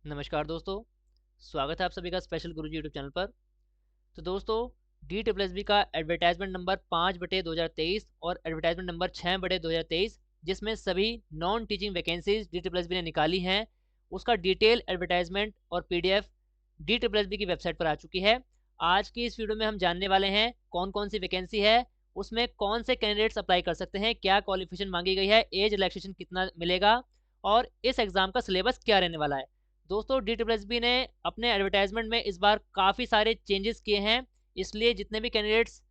नमस्कार दोस्तों, स्वागत है आप सभी का स्पेशल गुरुजी यूट्यूब चैनल पर। तो दोस्तों, DSSB का एडवर्टाइजमेंट नंबर 5/2023 और एडवर्टाइजमेंट नंबर 6/2023 जिसमें सभी नॉन टीचिंग वैकेंसीज DSSB ने निकाली हैं, उसका डिटेल एडवर्टाइजमेंट और PDF DSSB की वेबसाइट पर आ चुकी है। आज की इस वीडियो में हम जानने वाले हैं कौन कौन सी वैकेंसी है, उसमें कौन से कैंडिडेट्स अप्लाई कर सकते हैं, क्या क्वालिफिकेशन मांगी गई है, एज रिलैक्सेशन कितना मिलेगा और इस एग्ज़ाम का सिलेबस क्या रहने वाला है। दोस्तों, DSSB ने अपने एडवर्टाइजमेंट में इस बार काफ़ी सारे चेंजेस किए हैं, इसलिए जितने भी कैंडिडेट्स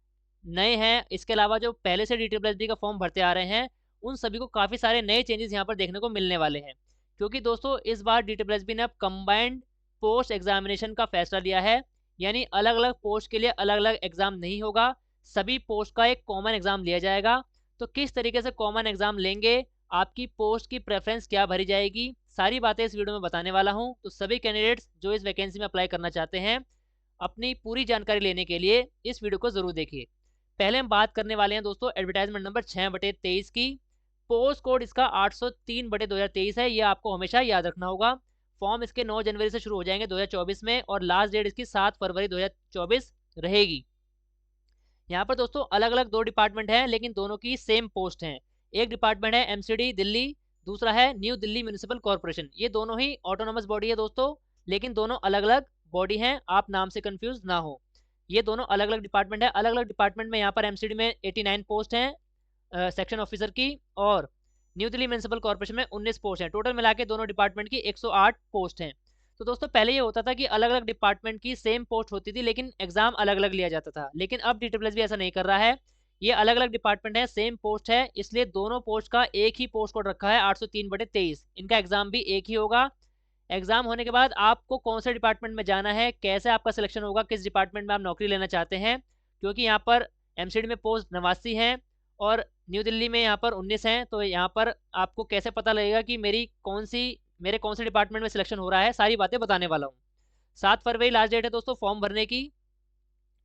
नए हैं, इसके अलावा जो पहले से DSSB का फॉर्म भरते आ रहे हैं, उन सभी को काफ़ी सारे नए चेंजेस यहाँ पर देखने को मिलने वाले हैं। क्योंकि दोस्तों, इस बार DSSB ने अब कंबाइंड पोस्ट एग्जामिनेशन का फैसला लिया है, यानी अलग अलग पोस्ट के लिए अलग अलग एग्जाम नहीं होगा, सभी पोस्ट का एक कॉमन एग्जाम लिया जाएगा। तो किस तरीके से कॉमन एग्जाम लेंगे, आपकी पोस्ट की प्रेफरेंस क्या भरी जाएगी, सारी बातें इस वीडियो में बताने वाला हूं। तो सभी कैंडिडेट्स जो इस वैकेंसी में अप्लाई करना चाहते हैं, अपनी पूरी जानकारी लेने के लिए इस वीडियो को जरूर देखिए। पहले हम बात करने वाले हैं दोस्तों एडवर्टाइजमेंट नंबर 6/23 की। पोस्ट कोड इसका 803/2023 है, ये आपको हमेशा याद रखना होगा। फॉर्म इसके 9 जनवरी से शुरू हो जाएंगे 2024 में और लास्ट डेट इसकी 7 फरवरी 2024 रहेगी। यहाँ पर दोस्तों अलग अलग दो डिपार्टमेंट हैं, लेकिन दोनों की सेम पोस्ट हैं। एक डिपार्टमेंट है MCD दिल्ली, दूसरा है न्यू दिल्ली म्यूनिसिपल कॉर्पोरेशन। ये दोनों ही ऑटोनोमस बॉडी है दोस्तों, लेकिन दोनों अलग अलग बॉडी हैं, आप नाम से कंफ्यूज ना हो। ये दोनों अलग अलग डिपार्टमेंट है। अलग अलग डिपार्टमेंट में यहाँ पर MCD में 89 पोस्ट हैं सेक्शन ऑफिसर की, और न्यू दिल्ली म्यूनिसिपल कॉर्पोरेशन में 19 पोस्ट हैं। टोटल मिला के दोनों डिपार्टमेंट की 108 पोस्ट हैं। तो दोस्तों पहले ये होता था कि अलग अलग डिपार्टमेंट की सेम पोस्ट होती थी, लेकिन एग्जाम अलग अलग लिया जाता था। लेकिन अब DSSB ऐसा नहीं कर रहा है, ये अलग अलग डिपार्टमेंट है, सेम पोस्ट है, इसलिए दोनों पोस्ट का एक ही पोस्ट कोड रखा है 803/23। इनका एग्जाम भी एक ही होगा। एग्जाम होने के बाद आपको कौन से डिपार्टमेंट में जाना है, कैसे आपका सिलेक्शन होगा, किस डिपार्टमेंट में आप नौकरी लेना चाहते हैं, क्योंकि यहाँ पर MCD में पोस्ट 89 हैं और न्यू दिल्ली में यहाँ पर 19 हैं। तो यहाँ पर आपको कैसे पता लगेगा कि मेरे कौन से डिपार्टमेंट में सिलेक्शन हो रहा है, सारी बातें बताने वाला हूँ। 7 फरवरी लास्ट डेट है दोस्तों फॉर्म भरने की।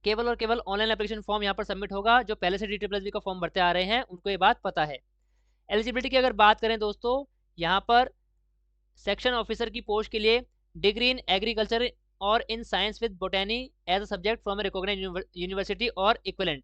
केवल और केवल ऑनलाइन एप्लीकेशन फॉर्म यहाँ पर सबमिट होगा। जो पहले से DSSB का फॉर्म भरते आ रहे हैं उनको ये बात पता है। एलिजिबिलिटी की अगर बात करें दोस्तों, यहाँ पर सेक्शन ऑफिसर की पोस्ट के लिए डिग्री इन एग्रीकल्चर और in science with botany as a subject from a recognised university और इक्विवेलेंट।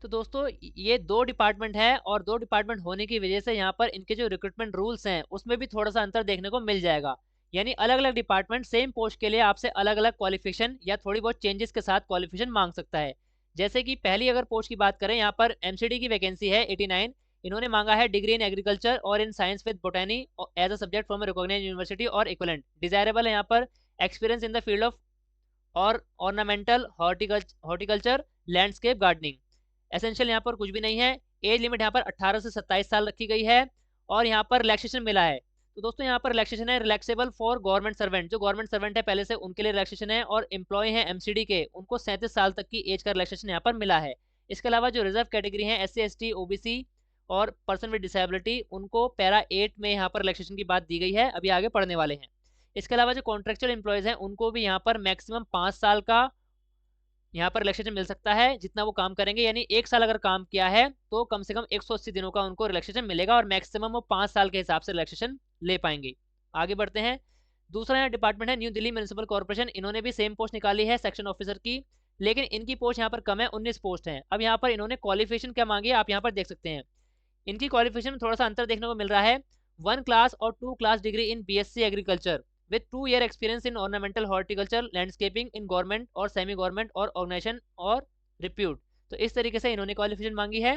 तो दोस्तों ये दो डिपार्टमेंट है, और दो डिपार्टमेंट होने की वजह से यहाँ पर इनके जो रिक्रूटमेंट रूल्स हैं उसमें भी थोड़ा सा अंतर देखने को मिल जाएगा। यानी अलग अलग डिपार्टमेंट सेम पोस्ट के लिए आपसे अलग अलग क्वालिफिकेशन या थोड़ी बहुत चेंजेस के साथ क्वालिफिकेशन मांग सकता है। जैसे कि पहली अगर पोस्ट की बात करें, यहाँ पर MCD की वैकेंसी है 89। इन्होंने मांगा है डिग्री इन एग्रीकल्चर और in science with botany as a subject from recognised university और इक्विवेलेंट। डिजायरेबल है यहाँ पर experience in the field of और ornamental horticulture landscape gardening. Essential यहाँ पर कुछ भी नहीं है। एज लिमिट यहाँ पर 18 से 27 साल रखी गई है और यहाँ पर रिलैक्सेशन मिला है। तो दोस्तों यहाँ पर रिलैक्सेशन है रिलैक्सेबल फॉर गवर्नमेंट सर्वेंट। जो गवर्नमेंट सर्वेंट है पहले से उनके लिए रिलैक्सेशन है, और एम्प्लॉय है MCD के, उनको 37 साल तक की एज का रिलैक्सेशन यहाँ पर मिला है। इसके अलावा जो रिजर्व कैटेगरी है SC ST OBC और पर्सन विद डिसेबिलिटी, उनको पैरा 8 में यहाँ पर रिलैक्सेशन की बात दी गई है, अभी आगे पढ़ने वाले हैं। इसके अलावा जो कॉन्ट्रेक्चुअल एम्प्लॉयज हैं उनको भी यहाँ पर मैक्सिमम 5 साल का यहाँ पर रिलैक्सेशन मिल सकता है, जितना वो काम करेंगे। यानी 1 साल अगर काम किया है तो कम से कम 180 दिनों का उनको रिलैक्सेशन मिलेगा, और मैक्सिमम वो 5 साल के हिसाब से रिलैक्सेशन ले पाएंगे। आगे बढ़ते हैं। दूसरा यहाँ डिपार्टमेंट है न्यू दिल्ली म्यूनिसिपल कॉर्पोरेशन। इन्होंने भी सेम पोस्ट निकाली है सेक्शन ऑफिसर की, लेकिन इनकी पोस्ट यहाँ पर कम है, 19 पोस्ट है। अब यहाँ पर इन्होंने क्वालिफिकेशन क्या मांगी है आप यहाँ पर देख सकते हैं। इनकी क्वालिफिकेशन में थोड़ा सा अंतर देखने को मिल रहा है। 1 क्लास और 2 class degree in BSc agriculture with 2 year experience in ornamental horticulture landscaping in government और सेमी गवर्नमेंट और ऑर्गेनाइजेशन और रिप्यूट। तो इस तरीके से इन्होंने क्वालिफिकेशन मांगी है।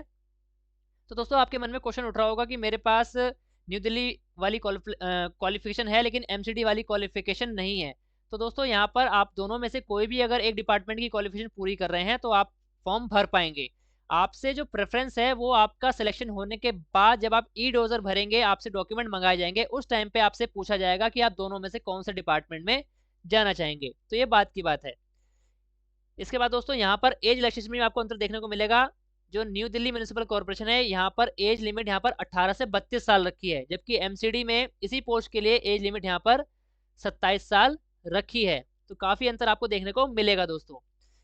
तो दोस्तों आपके मन में क्वेश्चन उठ रहा होगा कि मेरे पास न्यू दिल्ली वाली क्वालिफिकेशन है लेकिन MCD वाली क्वालिफिकेशन नहीं है। तो दोस्तों यहाँ पर आप दोनों में से कोई भी अगर एक डिपार्टमेंट की क्वालिफिकेशन पूरी कर रहे हैं तो आप फॉर्म भर पाएंगे। आपसे जो प्रेफरेंस है वो आपका सिलेक्शन होने के बाद, जब आप डोजर भरेंगे, आपसे डॉक्यूमेंट मंगाए जाएंगे, उस टाइम पे आपसे पूछा जाएगा कि आप दोनों में से कौन से डिपार्टमेंट में जाना चाहेंगे। तो ये बात की बात है। इसके बाद दोस्तों यहाँ पर एज रिलैक्सेशन में आपको अंतर देखने को मिलेगा। जो न्यू दिल्ली म्यूनिसिपल कॉर्पोरेशन है यहाँ पर एज लिमिट यहाँ पर 18 से 32 साल रखी है, जबकि MCD में इसी पोस्ट के लिए एज लिमिट यहाँ पर 27 साल रखी है। तो काफी अंतर आपको देखने को मिलेगा दोस्तों।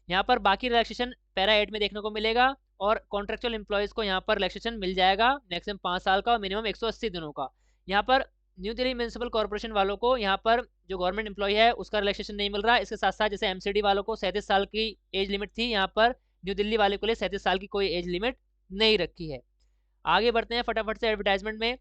यहाँ पर बाकी रिलैक्सेशन पैरा 8 में देखने को मिलेगा, और कॉन्ट्रेक्चुअल एम्प्लॉयज को यहाँ पर रिलैक्सेशन मिल जाएगा मैक्सिमम 5 साल का और मिनिमम 180 दिनों का। यहाँ पर न्यू दिल्ली म्यूनिसिपल कॉर्पोरेशन वालों को यहाँ पर जो गवर्नमेंट एम्प्लॉय है उसका रिलैक्सेशन नहीं मिल रहा है। इसके साथ साथ जैसे एमसीडी वालों को 37 साल की एज लिमिट थी, यहाँ पर न्यू दिल्ली वाले के लिए 37 साल की कोई एज लिमिट नहीं रखी है। आगे बढ़ते हैं फटाफट से एडवर्टाइजमेंट में।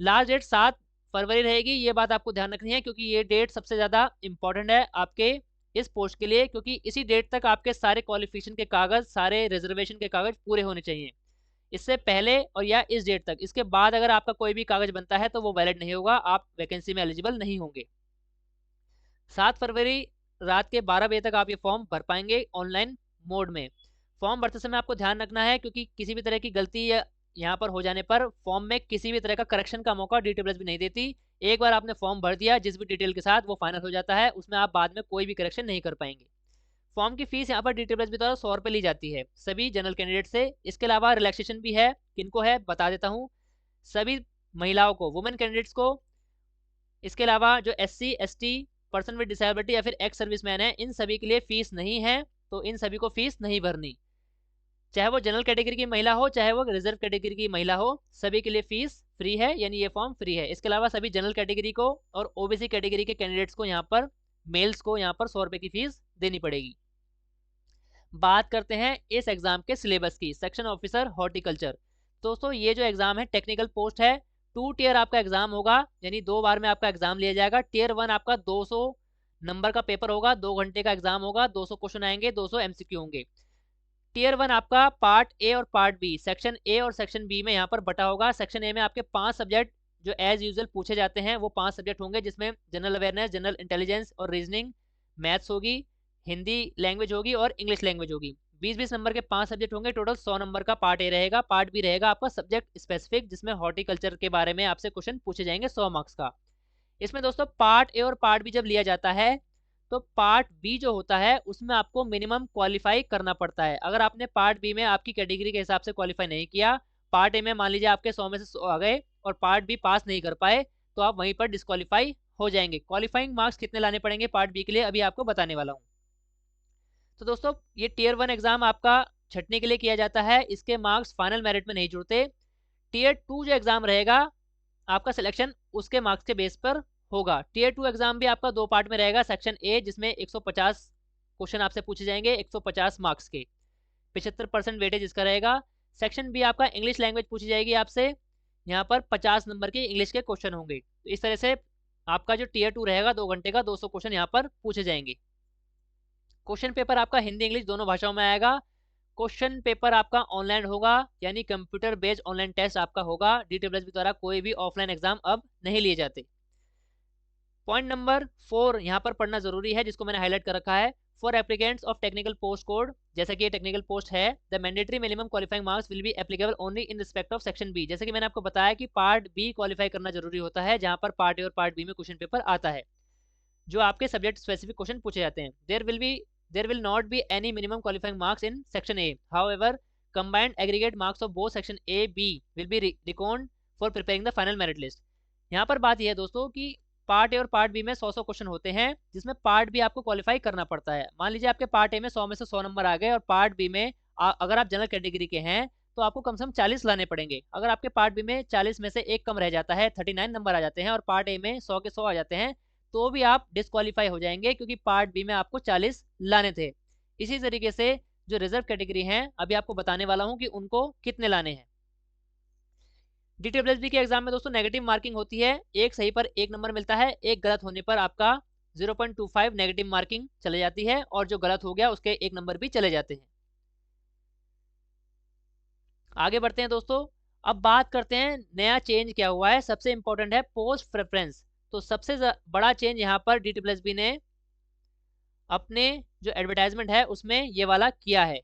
लास्ट डेट 7 फरवरी रहेगी, ये बात आपको ध्यान रखनी है क्योंकि ये डेट सबसे ज़्यादा इंपॉर्टेंट है आपके इस पोस्ट के लिए, क्योंकि इसी डेट तक आपके सारे क्वालिफिकेशन के कागज़, सारे रिजर्वेशन के कागज़ पूरे होने चाहिए। इससे पहले और या इस डेट तक, इसके बाद अगर आपका कोई भी कागज़ बनता है तो वो वैलिड नहीं होगा, आप वैकेंसी में एलिजिबल नहीं होंगे। 7 फरवरी रात के 12 बजे तक आप ये फॉर्म भर पाएंगे ऑनलाइन मोड में। फॉर्म भरते समय आपको ध्यान रखना है क्योंकि किसी भी तरह की गलती या यहाँ पर हो जाने पर फॉर्म में किसी भी तरह का करेक्शन का मौका DWS भी नहीं देती। एक बार आपने फॉर्म भर दिया जिस भी डिटेल के साथ, वो फाइनल हो जाता है, उसमें आप बाद में कोई भी करेक्शन नहीं कर पाएंगे। फॉर्म की फीस यहाँ पर DWS द्वारा 100 रुपये ली जाती है सभी जनरल कैंडिडेट से। इसके अलावा रिलैक्सेशन भी है, किनको है बता देता हूँ, सभी महिलाओं को, वुमेन कैंडिडेट्स को। इसके अलावा जो SC ST, person with disability या फिर एक्स सर्विसमैन है, इन सभी के लिए फीस नहीं है, तो इन सभी को फीस नहीं भरनी। चाहे वो जनरल कैटेगरी की महिला हो, चाहे वो रिजर्व कैटेगरी की महिला हो, सभी के लिए फीस फ्री है, यानी ये फॉर्म फ्री है। इसके अलावा सभी जनरल कैटेगरी को और OBC कैटेगरी के कैंडिडेट्स को यहाँ पर, मेल्स को यहाँ पर 100 रुपये की फीस देनी पड़ेगी। बात करते हैं इस एग्जाम के सिलेबस की। सेक्शन ऑफिसर हॉर्टिकल्चर, दोस्तों ये जो एग्जाम है टेक्निकल पोस्ट है, 2 टियर आपका एग्जाम होगा, यानी 2 बार में आपका एग्जाम लिया जाएगा। टियर 1 आपका 200 नंबर का पेपर होगा, 2 घंटे का एग्जाम होगा, 200 क्वेश्चन आएंगे, 200 MCQ होंगे। टियर 1 आपका पार्ट ए और पार्ट बी, सेक्शन ए और सेक्शन बी में यहाँ पर बटा होगा। सेक्शन ए में आपके 5 सब्जेक्ट जो एज यूजुअल पूछे जाते हैं वो 5 सब्जेक्ट होंगे, जिसमें जनरल अवेयरनेस, जनरल इंटेलिजेंस और रीजनिंग, मैथ्स होगी, हिंदी लैंग्वेज होगी और इंग्लिश लैंग्वेज होगी। 20-20 नंबर के 5 सब्जेक्ट होंगे, टोटल 100 नंबर का पार्ट ए रहेगा। पार्ट बी रहेगा आपका सब्जेक्ट स्पेसिफिक, जिसमें हॉर्टिकल्चर के बारे में आपसे क्वेश्चन पूछे जाएंगे 100 मार्क्स का। इसमें दोस्तों पार्ट ए और पार्ट बी जब लिया जाता है तो पार्ट बी जो होता है उसमें आपको मिनिमम क्वालिफाई करना पड़ता है। अगर आपने पार्ट बी में आपकी कैटेगरी के हिसाब से क्वालिफाई नहीं किया, पार्ट ए में मान लीजिए आपके 100 में से 100 आ गए और पार्ट बी पास नहीं कर पाए, तो आप वहीं पर डिस्क्वालीफाई हो जाएंगे। क्वालिफाइंग मार्क्स कितने लाने पड़ेंगे पार्ट बी के लिए, अभी आपको बताने वाला हूँ। तो दोस्तों ये टियर 1 एग्जाम आपका छटने के लिए किया जाता है, इसके मार्क्स फाइनल मेरिट में नहीं जुड़ते। टियर 2 जो एग्जाम रहेगा आपका सिलेक्शन उसके मार्क्स के बेस पर होगा। टियर 2 एग्जाम भी आपका 2 पार्ट में रहेगा। सेक्शन ए जिसमें 150 क्वेश्चन आपसे पूछे जाएंगे 150 मार्क्स के, 75% वेटेज इसका रहेगा। सेक्शन बी आपका इंग्लिश लैंग्वेज पूछी जाएगी आपसे, यहाँ पर 50 नंबर के इंग्लिश के क्वेश्चन होंगे। तो इस तरह से आपका जो टियर 2 रहेगा 2 घंटे का 200 क्वेश्चन यहाँ पर पूछे जाएंगे। क्वेश्चन पेपर आपका हिंदी इंग्लिश दोनों भाषाओं में आएगा। क्वेश्चन पेपर आपका ऑनलाइन होगा, यानी कंप्यूटर बेस्ड ऑनलाइन टेस्ट आपका होगा। DWS द्वारा कोई भी ऑफलाइन एग्जाम अब नहीं लिए जाते। पॉइंट नंबर 4 यहाँ पर पढ़ना जरूरी है, जिसको मैंने हाईलाइट कर रखा है। For applicants of technical post code, जैसा कि ये टेक्निकल पोस्ट है, the mandatory minimum qualifying marks will be applicable only in respect of section B. जैसे कि मैंने आपको बताया कि पार्ट बी क्वालिफाई करना जरूरी होता है, जहाँ पर पार्ट ए और पार्ट बी में क्वेश्चन पेपर आता है जो आपके सब्जेक्ट स्पेसिफिक क्वेश्चन पूछे जाते हैं। There will not be any minimum qualifying marks in section A. However, combined aggregate marks of both section A, B will be reckoned for preparing the final merit list. यहाँ पर बात यह है दोस्तों कि पार्ट ए और part B में 100 question होते हैं, जिसमें पार्ट बी आपको क्वालिफाई करना पड़ता है। मान लीजिए आपके पार्ट ए में 100 में से 100 नंबर आ गए और पार्ट बी में अगर आप जनरल कैटेगरी के हैं तो आपको कम से कम 40 लाने पड़ेंगे। अगर आपके पार्ट बी में 40 में से एक कम रह जाता है, 39 नंबर आ जाते हैं और पार्ट ए में 100 के 100 आ जाते हैं, तो भी आप डिस्क्वालीफाई हो जाएंगे, क्योंकि पार्ट बी में आपको 40 लाने थे। इसी तरीके से जो रिजर्व कैटेगरी हैं, अभी आपको बताने वाला हूं कि उनको कितने लाने हैं। DWSB के एग्जाम में दोस्तों नेगेटिव मार्किंग होती है, एक सही पर 1 नंबर मिलता है, एक गलत होने पर आपका 0.25 नेगेटिव मार्किंग चले जाती है और जो गलत हो गया उसके 1 नंबर भी चले जाते हैं। आगे बढ़ते हैं दोस्तों, अब बात करते हैं नया चेंज क्या हुआ है। सबसे इंपॉर्टेंट है पोस्ट प्रेफरेंस। तो सबसे बड़ा चेंज यहाँ पर DWSB ने अपने जो एडवर्टाइजमेंट है उसमें ये वाला किया है।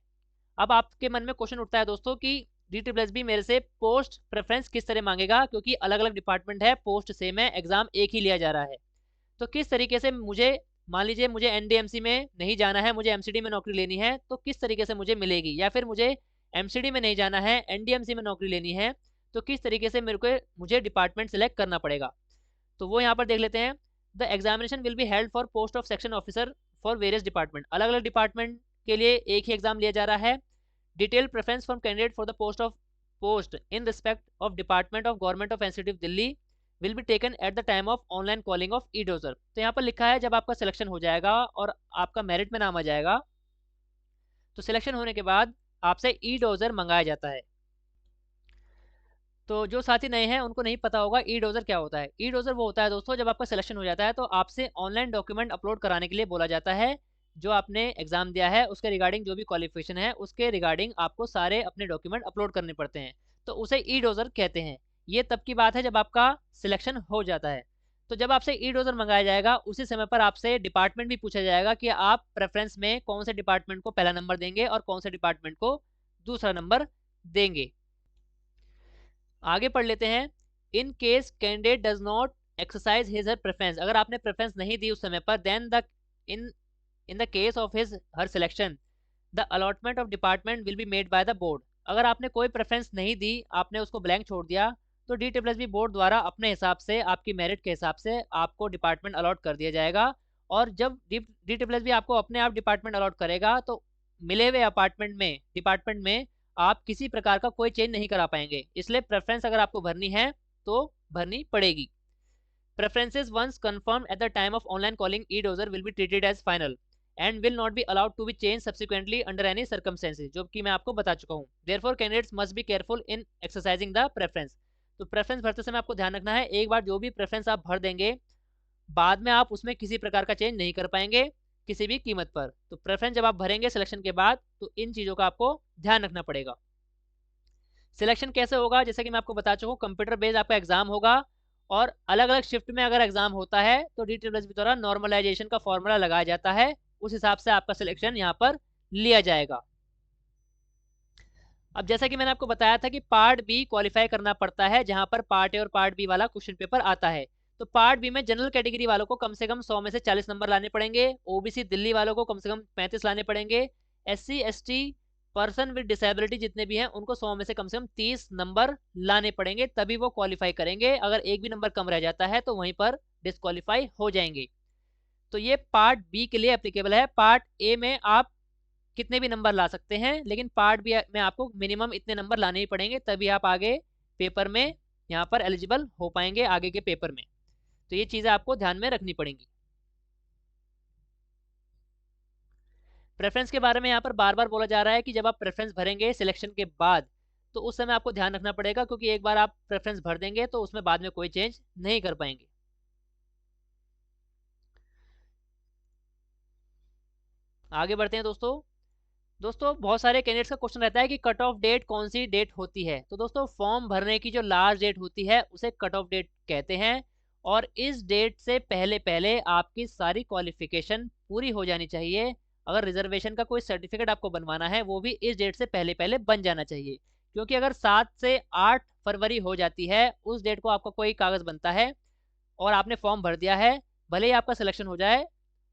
अब आपके मन में क्वेश्चन उठता है दोस्तों कि DWSB मेरे से पोस्ट प्रेफरेंस किस तरह मांगेगा, क्योंकि अलग अलग डिपार्टमेंट है, पोस्ट सेम है, एग्जाम एक ही लिया जा रहा है। तो किस तरीके से मुझे, मान लीजिए मुझे NDMC में नहीं जाना है, मुझे MCD में नौकरी लेनी है, तो किस तरीके से मुझे मिलेगी, या फिर मुझे MCD में नहीं जाना है, NDMC में नौकरी लेनी है, तो किस तरीके से मुझे डिपार्टमेंट सेलेक्ट करना पड़ेगा। तो वो यहाँ पर देख लेते हैं। The examination will be held for post of section officer for various department. अलग अलग डिपार्टमेंट के लिए एक ही एग्जाम लिया जा रहा है। Detail preference from candidate for the post in respect of department of government of NCT Delhi will be taken at the time of online calling of E dozer. तो यहाँ पर लिखा है जब आपका सिलेक्शन हो जाएगा और आपका मेरिट में नाम आ जाएगा तो सिलेक्शन होने के बाद आपसे ई डोजर मंगाया जाता है। तो जो साथी नए हैं उनको नहीं पता होगा ई डोजर क्या होता है। ई डोजर वो होता है दोस्तों जब आपका सिलेक्शन हो जाता है तो आपसे ऑनलाइन डॉक्यूमेंट अपलोड कराने के लिए बोला जाता है। जो आपने एग्जाम दिया है उसके रिगार्डिंग जो भी क्वालिफिकेशन है उसके रिगार्डिंग आपको सारे अपने डॉक्यूमेंट अपलोड करने पड़ते हैं। तो उसे ई डोजर कहते हैं। ये तब की बात है जब आपका सिलेक्शन हो जाता है। तो जब आपसे ई डोजर मंगाया जाएगा उसी समय पर आपसे डिपार्टमेंट भी पूछा जाएगा कि आप प्रेफरेंस में कौन से डिपार्टमेंट को पहला नंबर देंगे और कौन से डिपार्टमेंट को दूसरा नंबर देंगे। आगे पढ़ लेते हैं। In case candidate does not exercise his her preference, अगर आपने प्रेफरेंस नहीं दी उस समय पर, then the in in the case of his her selection the allotment of department will be made by the board. अगर आपने कोई प्रेफरेंस नहीं दी, आपने उसको ब्लैंक छोड़ दिया, तो DSSB बोर्ड द्वारा अपने हिसाब से आपकी मेरिट के हिसाब से आपको डिपार्टमेंट अलॉट कर दिया जाएगा। और जब DSSB आपको अपने आप डिपार्टमेंट अलॉट करेगा तो मिले हुए डिपार्टमेंट में आप किसी प्रकार का कोई चेंज नहीं करा पाएंगे। इसलिए प्रेफरेंस अगर आपको भरनी है तो भरनी पड़ेगी। Preferences once confirm at the time of online calling e dozer will be treated as final and will not be allowed to be change subsequently under any circumstances, जो कि मैं आपको बता चुका हूँ। Therefore candidates must be careful in exercising the preference. तो preference भरते समय आपको ध्यान रखना है, एक बार जो भी प्रेफरेंस आप भर देंगे बाद में आप उसमें किसी प्रकार का चेंज नहीं कर पाएंगे किसी भी कीमत पर। तो प्रेफरेंस जब आप भरेंगे सिलेक्शन के बाद तो इन चीज़ों का आपको ध्यान रखना पड़ेगा। सिलेक्शन कैसे होगा, जैसे कि मैं आपको बता चुका हूँ, कंप्यूटर बेस्ड आपका एग्जाम होगा और अलग अलग शिफ्ट में अगर एग्जाम होता है तो DSSB द्वारा नॉर्मलाइजेशन का फॉर्मूला लगाया जाता है, उस हिसाब से आपका सिलेक्शन यहाँ पर लिया जाएगा। अब जैसा कि मैंने आपको बताया था कि पार्ट बी क्वालिफाई करना पड़ता है, जहां पर पार्ट ए और पार्ट बी वाला क्वेश्चन पेपर आता है। तो पार्ट बी में जनरल कैटेगरी वालों को कम से कम 100 में से 40 नंबर लाने पड़ेंगे, ओबीसी दिल्ली वालों को कम से कम 35 लाने पड़ेंगे, SC ST person with disability जितने भी हैं उनको 100 में से कम 30 नंबर लाने पड़ेंगे, तभी वो क्वालिफाई करेंगे। अगर एक भी नंबर कम रह जाता है तो वहीं पर डिस्क्वालीफाई हो जाएंगे। तो ये पार्ट बी के लिए एप्लीकेबल है। पार्ट ए में आप कितने भी नंबर ला सकते हैं, लेकिन पार्ट बी में आपको मिनिमम इतने नंबर लाने ही पड़ेंगे, तभी आप आगे पेपर में यहाँ पर एलिजिबल हो पाएंगे आगे के पेपर में। तो ये चीज़ें आपको ध्यान में रखनी पड़ेंगी। प्रेफरेंस के बारे में यहाँ पर बार बार बोला जा रहा है कि जब आप प्रेफरेंस भरेंगे सिलेक्शन के बाद तो उस समय आपको ध्यान रखना पड़ेगा, क्योंकि एक बार आप प्रेफरेंस भर देंगे तो उसमें बाद में कोई चेंज नहीं कर पाएंगे। आगे बढ़ते हैं दोस्तों बहुत सारे कैंडिडेट्स का क्वेश्चन रहता है कि कट ऑफ डेट कौन सी डेट होती है। तो दोस्तों फॉर्म भरने की जो लास्ट डेट होती है उसे कट ऑफ डेट कहते हैं, और इस डेट से पहले पहले आपकी सारी क्वालिफिकेशन पूरी हो जानी चाहिए। अगर रिजर्वेशन का कोई सर्टिफिकेट आपको बनवाना है वो भी इस डेट से पहले पहले बन जाना चाहिए, क्योंकि अगर 7 से 8 फरवरी हो जाती है, उस डेट को आपका कोई कागज़ बनता है और आपने फॉर्म भर दिया है, भले ही आपका सिलेक्शन हो जाए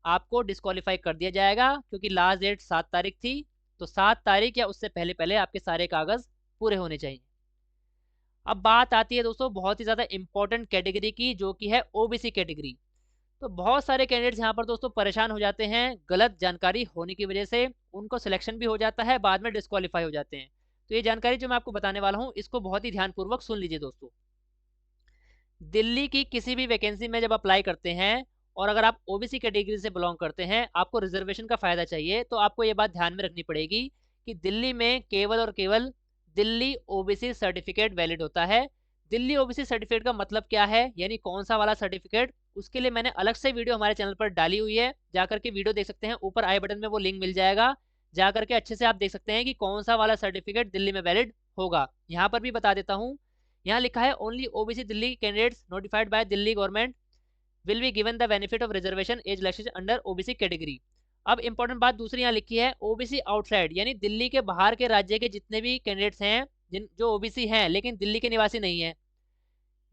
आपको डिस्क्वालीफाई कर दिया जाएगा, क्योंकि लास्ट डेट 7 तारीख थी। तो 7 तारीख या उससे पहले पहले आपके सारे कागज़ पूरे होने चाहिए। अब बात आती है दोस्तों बहुत ही ज़्यादा इंपॉर्टेंट कैटेगरी की, जो कि है ओबीसी कैटेगरी। तो बहुत सारे कैंडिडेट्स यहाँ पर दोस्तों परेशान हो जाते हैं, गलत जानकारी होने की वजह से उनको सिलेक्शन भी हो जाता है, बाद में डिस्क्वालीफाई हो जाते हैं। तो ये जानकारी जो मैं आपको बताने वाला हूँ इसको बहुत ही ध्यानपूर्वक सुन लीजिए दोस्तों। दिल्ली की किसी भी वैकेंसी में जब अप्लाई करते हैं और अगर आप ओबीसी कैटेगरी से बिलोंग करते हैं, आपको रिजर्वेशन का फ़ायदा चाहिए, तो आपको ये बात ध्यान में रखनी पड़ेगी कि दिल्ली में केवल और केवल दिल्ली ओबीसी सर्टिफिकेट वैलिड होता है। दिल्ली ओबीसी सर्टिफिकेट का मतलब क्या है, यानी कौन सा वाला सर्टिफिकेट, उसके लिए मैंने अलग से वीडियो हमारे चैनल पर डाली हुई है, जाकर के वीडियो देख सकते हैं, ऊपर आई बटन में वो लिंक मिल जाएगा, जाकर के अच्छे से आप देख सकते हैं कि कौन सा वाला सर्टिफिकेट दिल्ली में वैलिड होगा। यहाँ पर भी बता देता हूँ, यहाँ लिखा है only OBC Delhi candidates notified by Delhi government will be given the benefit of reservation age relaxation under OBC category. अब इंपॉर्टेंट बात दूसरी यहाँ लिखी है, ओबीसी आउटसाइड, यानी दिल्ली के बाहर के राज्य के जितने भी कैंडिडेट्स हैं जो ओबीसी हैं लेकिन दिल्ली के निवासी नहीं है,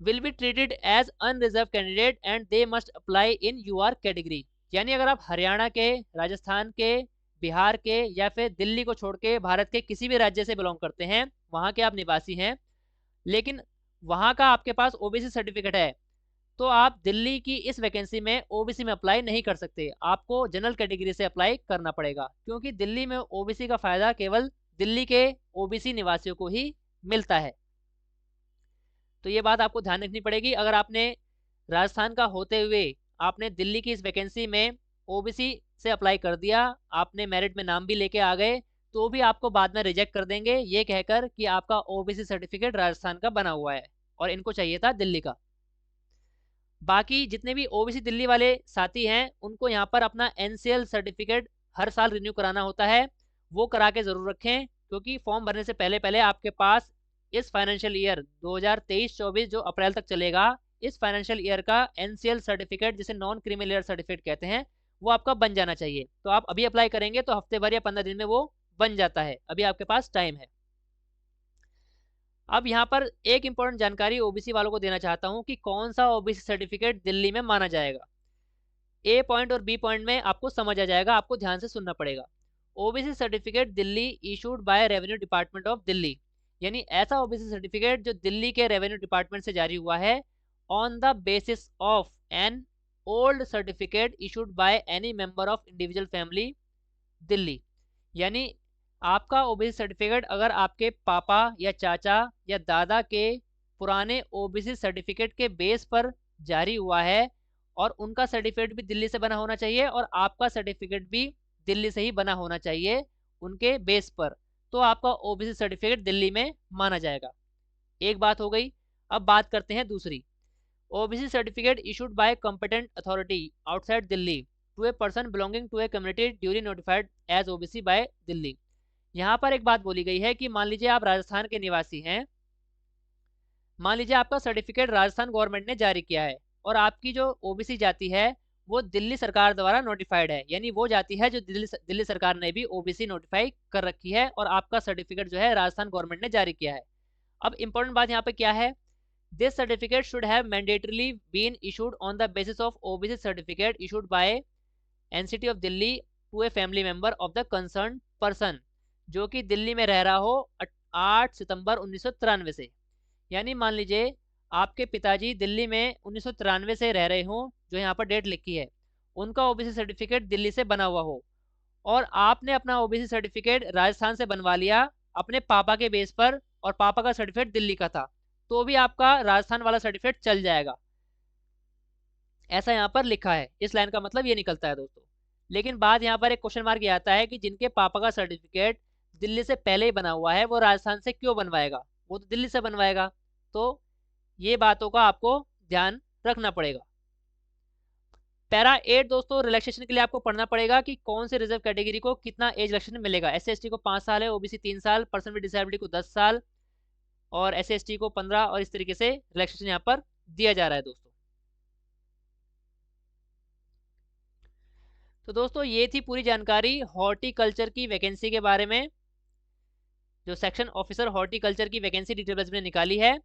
will be treated as unreserve candidate and they must apply in UR category. यानी अगर आप हरियाणा के, राजस्थान के, बिहार के या फिर दिल्ली को छोड़ के भारत के किसी भी राज्य से बिलोंग करते हैं, वहाँ के आप निवासी हैं, लेकिन वहाँ का आपके पास ओबीसी सर्टिफिकेट है, तो आप दिल्ली की इस वैकेंसी में ओबीसी में अप्लाई नहीं कर सकते, आपको जनरल कैटेगरी से अप्लाई करना पड़ेगा, क्योंकि दिल्ली में ओबीसी का फ़ायदा केवल दिल्ली के ओबीसी निवासियों को ही मिलता है। तो ये बात आपको ध्यान रखनी पड़ेगी। अगर आपने राजस्थान का होते हुए आपने दिल्ली की इस वैकेंसी में ओबीसी से अप्लाई कर दिया, आपने मेरिट में नाम भी लेके आ गए, तो भी आपको बाद में रिजेक्ट कर देंगे ये कहकर कि आपका ओबीसी सर्टिफिकेट राजस्थान का बना हुआ है और इनको चाहिए था दिल्ली का। बाकी जितने भी ओबीसी दिल्ली वाले साथी हैं उनको यहाँ पर अपना एनसीएल सर्टिफिकेट हर साल रिन्यू कराना होता है, वो करा के ज़रूर रखें, क्योंकि फॉर्म भरने से पहले पहले आपके पास इस फाइनेंशियल ईयर 2023-24 जो अप्रैल तक चलेगा, इस फाइनेंशियल ईयर का एनसीएल सर्टिफिकेट जिसे नॉन क्रीमी लेयर सर्टिफिकेट कहते हैं वो आपका बन जाना चाहिए। तो आप अभी अप्लाई करेंगे तो हफ्ते भर या 15 दिन में वो बन जाता है, अभी आपके पास टाइम है। अब यहाँ पर एक इम्पोर्टेंट जानकारी ओबीसी वालों को देना चाहता हूँ कि कौन सा ओबीसी सर्टिफिकेट दिल्ली में माना जाएगा। ए पॉइंट और बी पॉइंट में आपको समझ आ जाएगा, आपको ध्यान से सुनना पड़ेगा। OBC certificate Delhi issued by revenue department of Delhi, यानी ऐसा ओबीसी सर्टिफिकेट जो दिल्ली के रेवेन्यू डिपार्टमेंट से जारी हुआ है on the basis of an old certificate issued by any member of individual family Delhi. यानी आपका ओबीसी सर्टिफिकेट अगर आपके पापा या चाचा या दादा के पुराने ओबीसी सर्टिफिकेट के बेस पर जारी हुआ है और उनका सर्टिफिकेट भी दिल्ली से बना होना चाहिए और आपका सर्टिफिकेट भी दिल्ली से ही बना होना चाहिए उनके बेस पर, तो आपका ओबीसी सर्टिफिकेट दिल्ली में माना जाएगा। एक बात हो गई। अब बात करते हैं दूसरी। OBC certificate issued by competent authority outside Delhi to a person belonging to a community duly notified as OBC by Delhi. यहाँ पर एक बात बोली गई है कि मान लीजिए आप राजस्थान के निवासी हैं, मान लीजिए आपका सर्टिफिकेट राजस्थान गवर्नमेंट ने जारी किया है और आपकी जो ओबीसी जाति है वो दिल्ली सरकार द्वारा नोटिफाइड है, यानी वो जाति है जो दिल्ली सरकार ने भी ओबीसी नोटिफाई कर रखी है और आपका सर्टिफिकेट जो है राजस्थान गवर्नमेंट ने जारी किया है। अब इंपॉर्टेंट बात यहाँ पे क्या है, this certificate should have mandatorily been issued on the basis of OBC certificate issued by NCT of Delhi to a family member of the concern person जो कि दिल्ली में रह रहा हो 8 सितंबर 1993 से। यानी मान लीजिए आपके पिताजी दिल्ली में 1993 से रह रहे हों, जो यहाँ पर डेट लिखी है, उनका ओबीसी सर्टिफिकेट दिल्ली से बना हुआ हो और आपने अपना ओबीसी सर्टिफिकेट राजस्थान से बनवा लिया अपने पापा के बेस पर और पापा का सर्टिफिकेट दिल्ली का था, तो भी आपका राजस्थान वाला सर्टिफिकेट चल जाएगा, ऐसा यहाँ पर लिखा है। इस लाइन का मतलब ये निकलता है दोस्तों। लेकिन बात यहाँ पर एक क्वेश्चन मार्क ये आता है कि जिनके पापा का सर्टिफिकेट दिल्ली से पहले ही बना हुआ है वो राजस्थान से क्यों बनवाएगा, वो तो दिल्ली से बनवाएगा। तो ये बातों का आपको ध्यान रखना पड़ेगा। पैरा 8 दोस्तों, रिलैक्सेशन के लिए आपको पढ़ना पड़ेगा कि कौन से रिजर्व कैटेगरी को कितना एज रिलैक्सेशन मिलेगा। SC/ST को 5 साल है, ओबीसी 3 साल, पर्सन विद डिसेबिलिटी को 10 साल और SC/ST को 15 और इस तरीके से रिलैक्सेशन यहाँ पर दिया जा रहा है दोस्तों। तो दोस्तों ये थी पूरी जानकारी हॉर्टिकल्चर की वैकेंसी के बारे में, जो सेक्शन ऑफिसर हॉर्टिकल्चर की वैकेंसी डिटेल्स ने निकाली है।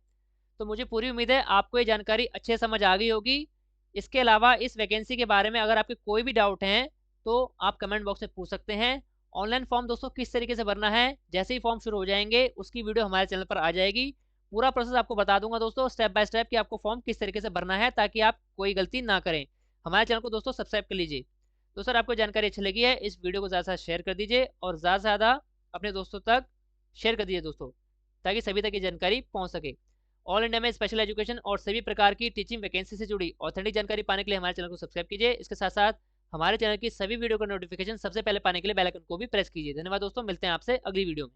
तो मुझे पूरी उम्मीद है आपको ये जानकारी अच्छे समझ आ गई होगी। इसके अलावा इस वैकेंसी के बारे में अगर आपके कोई भी डाउट हैं तो आप कमेंट बॉक्स में पूछ सकते हैं। ऑनलाइन फॉर्म दोस्तों किस तरीके से भरना है, जैसे ही फॉर्म शुरू हो जाएंगे उसकी वीडियो हमारे चैनल पर आ जाएगी। पूरा प्रोसेस आपको बता दूंगा दोस्तों स्टेप बाय स्टेप कि आपको फॉर्म किस तरीके से भरना है, ताकि आप कोई गलती ना करें। हमारे चैनल को दोस्तों सब्सक्राइब कर लीजिए। तो सर आपको जानकारी अच्छी लगी है इस वीडियो को ज़्यादा से ज़्यादा शेयर कर दीजिए और ज़्यादा से ज़्यादा अपने दोस्तों तक शेयर कर दीजिए दोस्तों, ताकि सभी तक ये जानकारी पहुंच सके। ऑल इंडिया में स्पेशल एजुकेशन और सभी प्रकार की टीचिंग वैकेंसी से जुड़ी ऑथेंटिक जानकारी पाने के लिए हमारे चैनल को सब्सक्राइब कीजिए। इसके साथ साथ हमारे चैनल की सभी वीडियो का नोटिफिकेशन सबसे पहले पाने के लिए बेल आइकन को भी प्रेस कीजिए। धन्यवाद दोस्तों, मिलते हैं आपसे अगली वीडियो में।